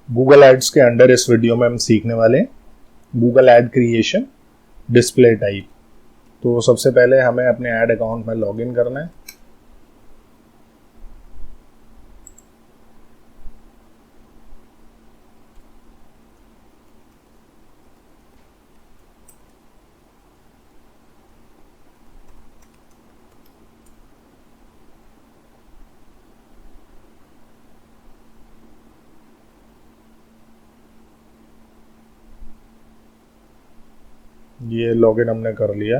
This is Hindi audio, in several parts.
गूगल एड्स के अंडर इस वीडियो में हम सीखने वाले हैं Google ad creation, display type. तो सबसे पहले हमें अपने एड अकाउंट में लॉगिन करना है। ये लॉगिन हमने कर लिया।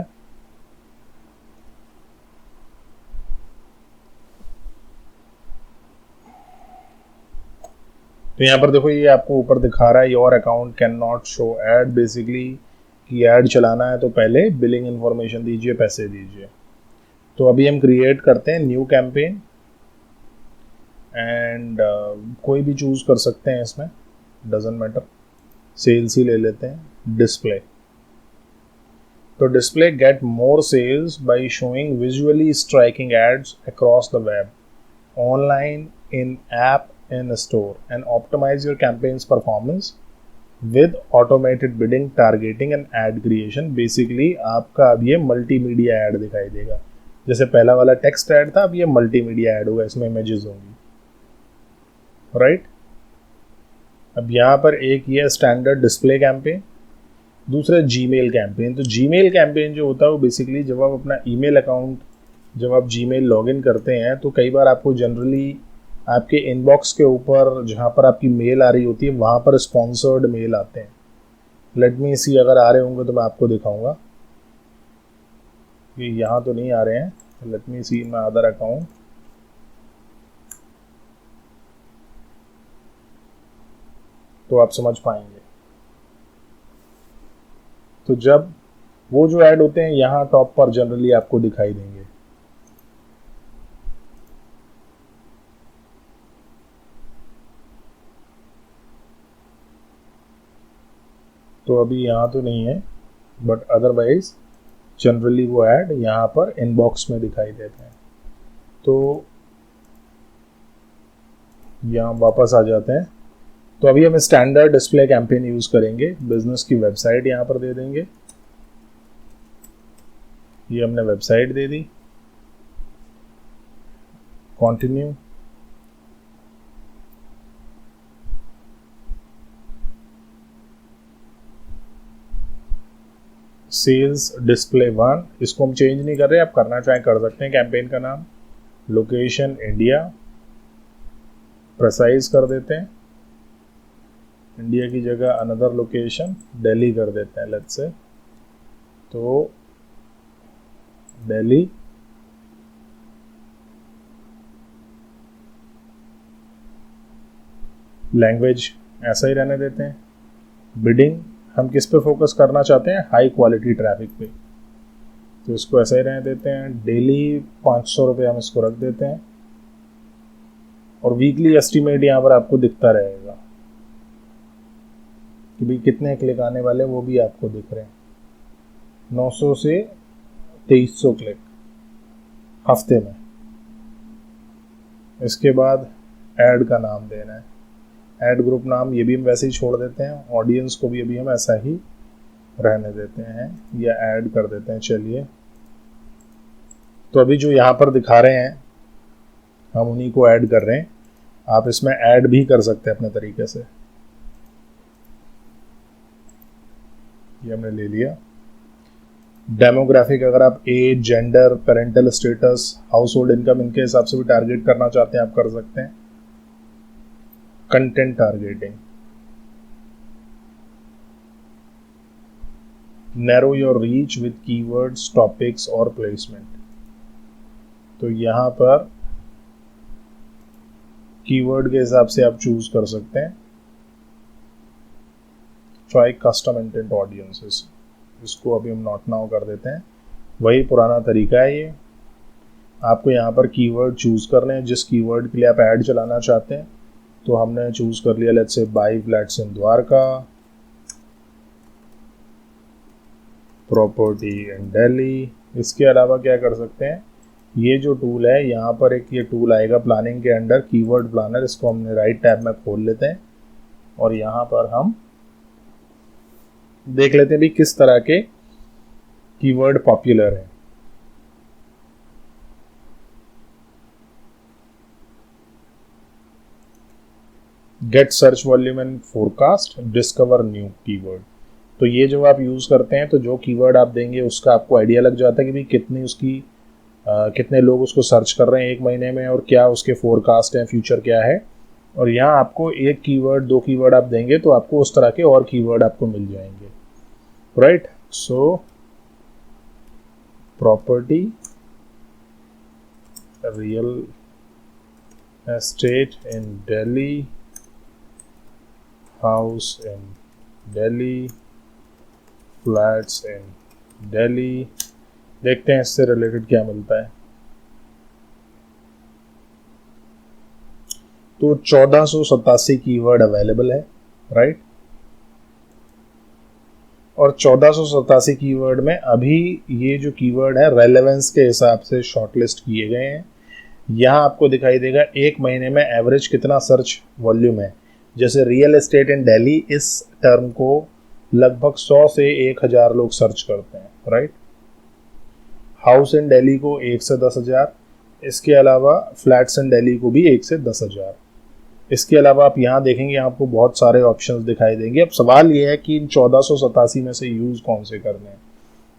तो यहाँ पर देखो, ये आपको ऊपर दिखा रहा है your account can not show ad. Basically कि ऐड चलाना है तो पहले बिलिंग इंफॉर्मेशन दीजिए, पैसे दीजिए। तो अभी हम क्रिएट करते हैं न्यू कैंपेन एंड कोई भी चूज कर सकते हैं, इसमें डजंट मैटर। सेल्स ही ले लेते हैं। डिस्प्ले, तो display get more sales by showing visually striking ads across the web, online, in app, in store, and optimize your campaign's performance with automated bidding, targeting and ad creation। Basically आपका अब ये मल्टीमीडिया ऐड दिखाई देगा। जैसे पहला वाला टेक्स्ट ऐड था, अब ये मल्टीमीडिया ऐड होगा, इसमें इमेजेस होंगी, राइट। अब यहाँ पर एक ये स्टैंडर्ड डिस्प्ले कैंपेन, दूसरा जीमेल कैंपेन। तो जीमेल कैंपेन जो होता है वो बेसिकली जब आप अपना ईमेल अकाउंट, जब आप जीमेल लॉगिन करते हैं तो कई बार आपको जनरली आपके इनबॉक्स के ऊपर जहाँ पर आपकी मेल आ रही होती है वहाँ पर स्पॉन्सर्ड मेल आते हैं। लेट मी सी, अगर आ रहे होंगे तो मैं आपको दिखाऊंगा। ये यहाँ तो नहीं आ रहे हैं। Let me see my other account. तो आप समझ पाएंगे। तो जब वो जो ऐड होते हैं यहाँ टॉप पर जनरली आपको दिखाई देंगे। तो अभी यहाँ तो नहीं है, बट अदरवाइज जनरली वो ऐड यहाँ पर इनबॉक्स में दिखाई देते हैं। तो यहाँ वापस आ जाते हैं। तो अभी हम स्टैंडर्ड डिस्प्ले कैंपेन यूज करेंगे। बिजनेस की वेबसाइट यहाँ पर दे देंगे। ये हमने वेबसाइट दे दी। कंटिन्यू। सेल्स डिस्प्ले 1, इसको हम चेंज नहीं कर रहे, आप करना चाहें कर सकते हैं। कैंपेन का नाम, लोकेशन इंडिया, प्रेसाइज कर देते हैं। इंडिया की जगह अनदर लोकेशन दिल्ली कर देते हैं, लेट्स से। तो दिल्ली, लैंग्वेज ऐसा ही रहने देते हैं। बिडिंग हम किस पे फोकस करना चाहते हैं, हाई क्वालिटी ट्रैफिक पे, तो इसको ऐसा ही रहने देते हैं। डेली 500 रुपये हम इसको रख देते हैं और वीकली एस्टिमेट यहाँ पर आपको दिखता रहेगा कि भाई कितने क्लिक आने वाले, वो भी आपको दिख रहे हैं। 900 से 2300 क्लिक हफ्ते में। इसके बाद ऐड का नाम देना है। ऐड ग्रुप नाम ये भी हम वैसे ही छोड़ देते हैं। ऑडियंस को भी अभी हम ऐसा ही रहने देते हैं या ऐड कर देते हैं। चलिए, तो अभी जो यहाँ पर दिखा रहे हैं हम उन्हीं को ऐड कर रहे हैं। आप इसमें ऐड भी कर सकते हैं अपने तरीके से। ये हमने ले लिया। डेमोग्राफिक, अगर आप age, gender, parental status, household income, इनके हिसाब से भी टारगेट करना चाहते हैं आप कर सकते हैं। Content targeting, narrow your reach with keywords, topics और प्लेसमेंट। तो यहां पर कीवर्ड के हिसाब से आप चूज कर सकते हैं। ट्राई कस्टम इंटेंट ऑडियंसेस, इसको अभी हम नॉट नाउ कर देते हैं। वही पुराना तरीका है ये। आपको यहाँ पर कीवर्ड चूज करने हैं, जिस कीवर्ड के लिए आप ऐड चलाना चाहते हैं। तो हमने चूज कर लिया, let's say by flats in Dwarka, property in Delhi. इसके अलावा क्या कर सकते हैं, ये जो टूल है यहाँ पर एक ये टूल आएगा प्लानिंग के अंडर, कीवर्ड प्लानर। इसको हमने राइट टैब में खोल लेते हैं और यहां पर हम देख लेते हैं भी किस तरह के कीवर्ड पॉपुलर है। Get search volume and forecast, discover new keyword. तो ये जो आप यूज करते हैं तो जो कीवर्ड आप देंगे उसका आपको आइडिया लग जाता है कि भाई कितनी उसकी कितने लोग उसको सर्च कर रहे हैं एक महीने में और क्या उसके फोरकास्ट हैं, फ्यूचर क्या है। और यहाँ आपको एक कीवर्ड, दो कीवर्ड आप देंगे तो आपको उस तरह के और कीवर्ड आपको मिल जाएंगे, right. So property, real estate in Delhi, house in Delhi, flats इन दिल्ली। देखते हैं इससे रिलेटेड क्या मिलता है। तो 1487 कीवर्ड अवेलेबल है, राइट। और 1487 कीवर्ड में अभी ये जो कीवर्ड है रेलेवेंस के हिसाब से शॉर्टलिस्ट किए गए हैं। यहाँ आपको दिखाई देगा एक महीने में एवरेज कितना सर्च वॉल्यूम है। जैसे रियल एस्टेट इन दिल्ली, इस टर्म को लगभग 100 से 1000 लोग सर्च करते हैं, राइट। हाउस इन दिल्ली को 1 से 10,000, इसके अलावा फ्लैट्स इन दिल्ली को भी 1 से 10,000। इसके अलावा आप यहाँ देखेंगे आपको बहुत सारे ऑप्शंस दिखाई देंगे। अब सवाल ये है कि इन 1487 में से यूज़ कौन से करने हैं।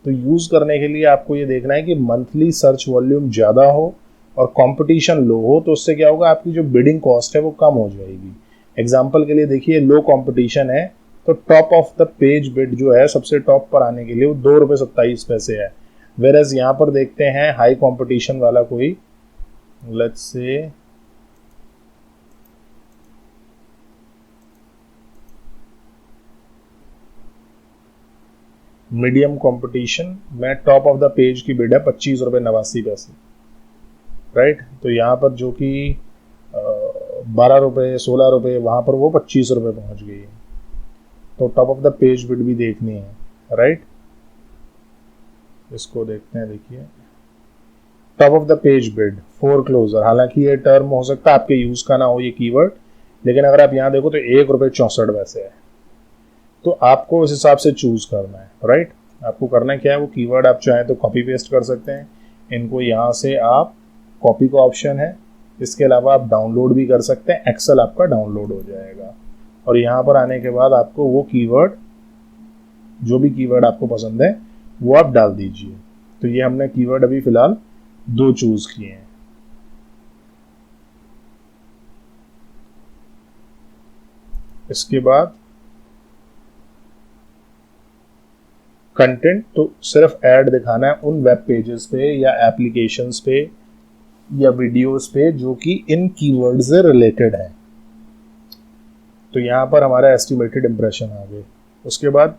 तो यूज़ करने के लिए आपको ये देखना है कि मंथली सर्च वॉल्यूम ज़्यादा हो और कंपटीशन लो हो, तो उससे क्या होगा, आपकी जो बिडिंग कॉस्ट है वो कम हो जाएगी। एग्जाम्पल के लिए देखिए, लो कंपटीशन है तो top of the page bid जो है सबसे टॉप पर आने के लिए वो 2 रुपये 27 पैसे है। वेरएज यहाँ पर देखते हैं हाई कंपटीशन वाला कोई, लेट्स से मीडियम कंपटीशन में टॉप ऑफ द पेज की बिड है 25 रुपये 89 पैसे, राइट। तो यहाँ पर जो कि 12 रुपये 16 रुपये, वहाँ पर वो 25 रुपये पहुँच गई है। तो top of the page bid भी देखनी है, राइट। इसको देखते हैं, देखिए top of the page bid for closer. हालांकि ये टर्म हो सकता है आपके यूज का ना हो ये कीवर्ड, लेकिन अगर आप यहाँ देखो तो 1 रुपये 64 पैसे है। तो आपको उस हिसाब से चूज करना है, राइट। आपको करना क्या है, वो कीवर्ड आप चाहें तो कॉपी पेस्ट कर सकते हैं। इनको यहाँ से आप कॉपी का ऑप्शन है, इसके अलावा आप डाउनलोड भी कर सकते हैं। एक्सेल आपका डाउनलोड हो जाएगा और यहाँ पर आने के बाद आपको वो कीवर्ड, जो भी कीवर्ड आपको पसंद है वो आप डाल दीजिए। तो ये हमने कीवर्ड अभी फिलहाल 2 चूज किए हैं। इसके बाद कंटेंट, तो सिर्फ ऐड दिखाना है उन वेब पेजेस पे या एप्लीकेशंस पे या वीडियोस पे जो कि इन कीवर्ड से रिलेटेड है। तो यहाँ पर हमारा एस्टिमेटेड इंप्रेशन आ गए। उसके बाद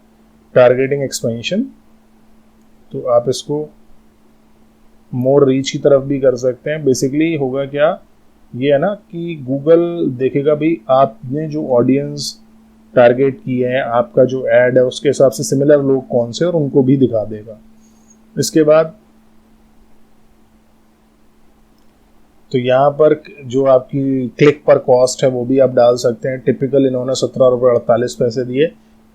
टारगेटिंग एक्सपेंशन, तो आप इसको मोर रीच की तरफ भी कर सकते हैं। बेसिकली होगा क्या, ये है ना कि गूगल देखेगा भाई आपने जो ऑडियंस टारगेट किए हैं, आपका जो ऐड है उसके हिसाब से सिमिलर लोग कौन से, और उनको भी दिखा देगा। इसके बाद तो यहाँ पर जो आपकी क्लिक पर कॉस्ट है वो भी आप डाल सकते हैं। टिपिकल इन्होंने 17 रुपये 48 पैसे दिए,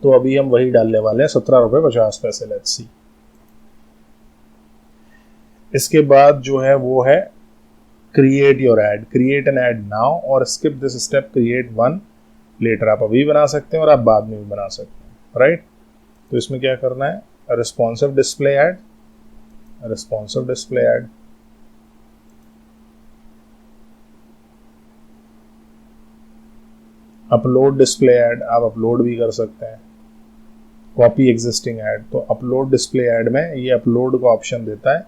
तो अभी हम वही डालने वाले हैं 17 रुपये 50 पैसे। Let's see. इसके बाद जो है वो है create your ad, create an ad now और skip this step, create one letter. आप अभी बना सकते हैं और आप बाद में भी बना सकते हैं, राइट। तो इसमें क्या करना है, responsive display ad, responsive display ad, upload display ad, आप अपलोड भी कर सकते हैं। कॉपी एग्जिस्टिंग ऐड, तो अपलोड डिस्प्ले ऐड में ये अपलोड का ऑप्शन देता है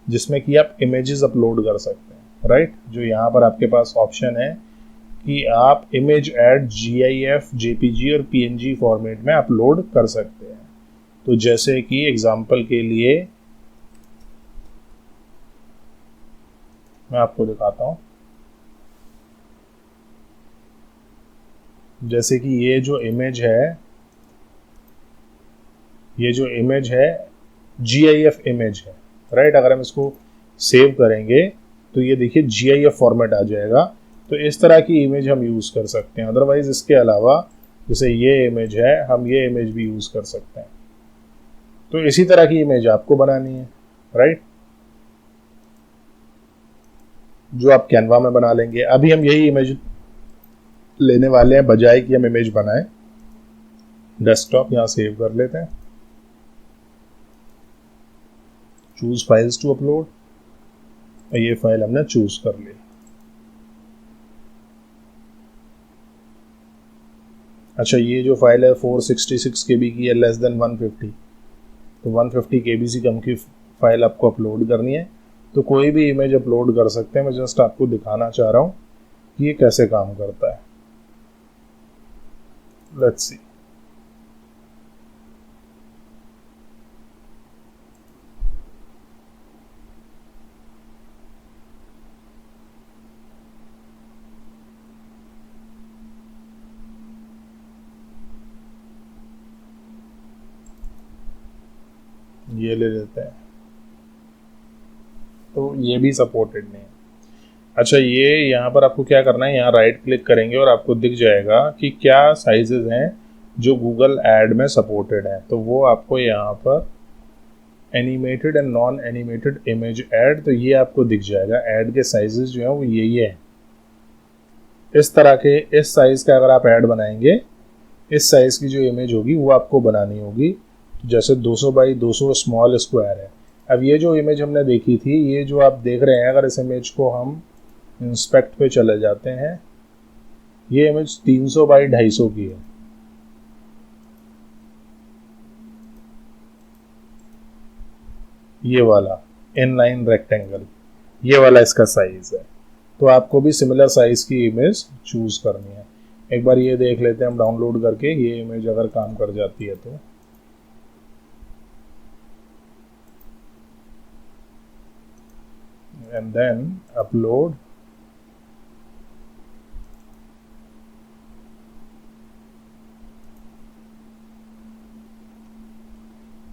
जिसमें कि आप इमेजेस अपलोड कर सकते हैं, राइट। जो यहाँ पर आपके पास ऑप्शन है कि आप इमेज ऐड GIF, JPG और PNG फॉर्मेट में अपलोड कर सकते हैं। तो जैसे कि एग्जांपल के लिए मैं आपको दिखाता हूं, जैसे कि ये जो इमेज है, ये जो इमेज है GIF इमेज है, राइट। अगर हम इसको सेव करेंगे तो ये देखिए GIF फॉर्मेट आ जाएगा। तो इस तरह की इमेज हम यूज कर सकते हैं। अदरवाइज इसके अलावा जैसे ये इमेज है, हम ये इमेज भी यूज कर सकते हैं। तो इसी तरह की इमेज आपको बनानी है, राइट, जो आप कैनवा में बना लेंगे। अभी हम यही इमेज लेने वाले हैं, बजाय कि हम इमेज बनाएं। डेस्कटॉप यहां सेव कर लेते हैं, चूज फाइल्स टू अपलोड, ये फाइल हमने चूज कर ली। अच्छा, ये जो फाइल है 466 KB की है, लेस देन 150, तो 150 KB से कम की फाइल आपको अपलोड करनी है। तो कोई भी इमेज अपलोड कर सकते हैं, मैं जस्ट आपको दिखाना चाह रहा हूँ कि ये कैसे काम करता है। Let's see. ये ले लेते हैं, तो ये भी सपोर्टेड नहीं है। अच्छा, ये यहाँ पर आपको क्या करना है, यहाँ राइट क्लिक करेंगे और आपको दिख जाएगा कि क्या साइजेस हैं जो गूगल एड में सपोर्टेड है। तो वो आपको यहाँ पर animated and non animated image add, तो ये आपको दिख जाएगा। ऐड के साइजेस जो है वो यही है। इस तरह के, इस साइज का अगर आप ऐड बनाएंगे, इस साइज की जो इमेज होगी वो आपको बनानी होगी। जैसे 200 बाई 200 स्मॉल स्क्वायर है। अब ये जो इमेज हमने देखी थी, ये जो आप देख रहे हैं, अगर इस इमेज को हम इंस्पेक्ट पे चले जाते हैं, ये इमेज 300 बाई 250 की है। ये वाला इनलाइन रेक्टेंगल, ये वाला इसका साइज है। तो आपको भी सिमिलर साइज की इमेज चूज करनी है। एक बार ये देख लेते हैं हम डाउनलोड करके, ये इमेज अगर काम कर जाती है तो। And then upload.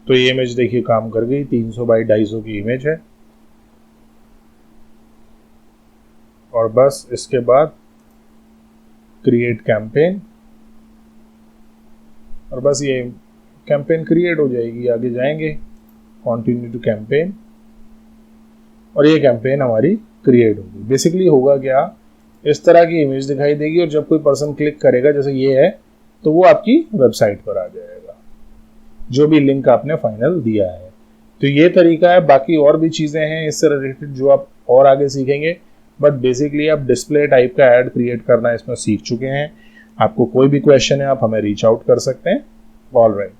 तो ये इमेज देखिए काम कर गई, 300 बाई 250 की इमेज है। और बस इसके बाद क्रिएट कैंपेन, और बस ये कैंपेन क्रिएट हो जाएगी। आगे जाएंगे, कंटिन्यू टू कैंपेन, और ये कैंपेन हमारी क्रिएट होगी। बेसिकली होगा क्या, इस तरह की इमेज दिखाई देगी, और जब कोई पर्सन क्लिक करेगा, जैसे ये है, तो वो आपकी वेबसाइट पर आ जाएगा, जो भी लिंक आपने फाइनल दिया है। तो ये तरीका है। बाकी और भी चीज़ें हैं इससे रिलेटेड जो आप और आगे सीखेंगे, बट बेसिकली आप डिस्प्ले टाइप का ऐड क्रिएट करना इसमें सीख चुके हैं। आपको कोई भी क्वेश्चन है, आप हमें रीच आउट कर सकते हैं। All right.